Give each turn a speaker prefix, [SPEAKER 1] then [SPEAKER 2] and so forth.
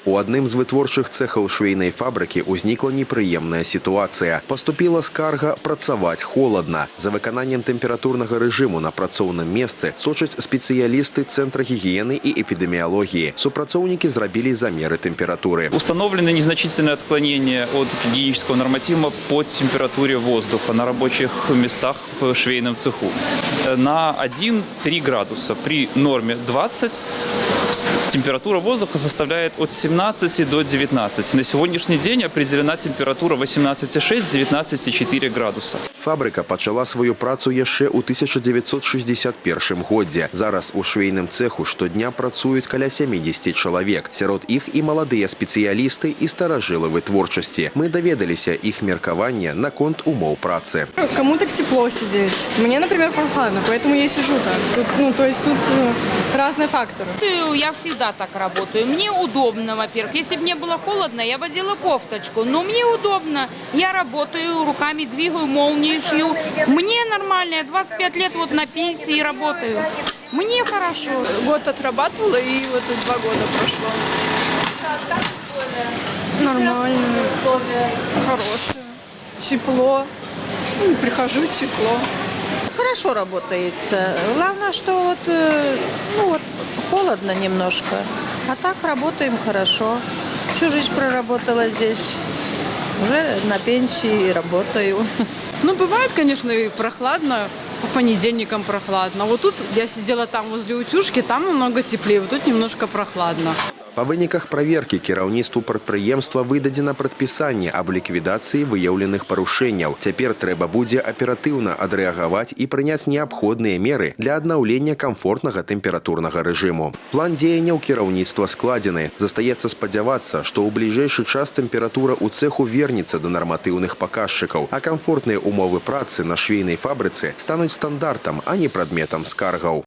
[SPEAKER 1] У адным з вытворчых цехаў швейнай фабрыкі ўзнікла непрыемная сітуацыя. Паступіла скарга працаваць холадна. За выкананнем тэмпературнага рэжыму на працоўным месцы сочаць спецыялісты Цэнтра гігіены і эпідэміялогіі. Супрацоўнікі зрабілі замеры тэмпературы.
[SPEAKER 2] Установлены незначительное отклонение от гигиенического норматива по температуре воздуха на рабочих местах в швейном цеху на 1-3 градуса. При норме 20 температура воздуха составляет от 17 до 19. На сегодняшний день определена температура 18,6-19,4 градуса.
[SPEAKER 1] Фабрыка пачала сваю працу яшчэ ў 1961 годзе. Зараз у швейным цеху штодня працуюць каля 70 чалавек. Сярод іх і маладыя спецыялісты і старажылы вытворчасці. Мы даведаліся іх меркаванне наконт умоў працы.
[SPEAKER 3] Кому так тепло сидеть. Мне, например, прохладно, поэтому я сижу так. То есть тут разные факторы.
[SPEAKER 4] Я всегда так работаю. Мне удобно, во-первых. Если бы мне было холодно, я бы одела кофточку. Но мне удобно. Я работаю, руками двигаю, молнию шью. Мне нормально. Я 25 лет вот на пенсии работаю. Мне хорошо.
[SPEAKER 3] Год отрабатывала, и вот 2 года прошло. Нормально. Хорошее. Тепло. Прихожу, тепло.
[SPEAKER 5] Хорошо работается. Главное, что вот холодно немножко. А так работаем хорошо. Всю жизнь проработала здесь. Уже на пенсии работаю.
[SPEAKER 6] Ну, бывает, конечно, и прохладно. По понедельникам прохладно. Вот тут я сидела там возле утюжки, там намного теплее. Вот тут немножко прохладно.
[SPEAKER 1] Па выніках праверкі кіраўніцтву прадпрыемства выдадзена прадпісанне аб ліквідацыі выяўленых парушэнняў. Цяпер трэба будзе аператыўна адрэагаваць і прыняць неабходныя меры для аднаўлення камфортнага тэмпературнага рэжыму. План дзеянняў кіраўніцтва складзены. Застаецца спадзявацца, што ў бліжэйшы час тэмпература ў цеху вернецца да нарматыўных паказчыкаў, а камфортныя умовы працы на швейнай фабрыцы стануць стандартам, а не прадметам скаргаў.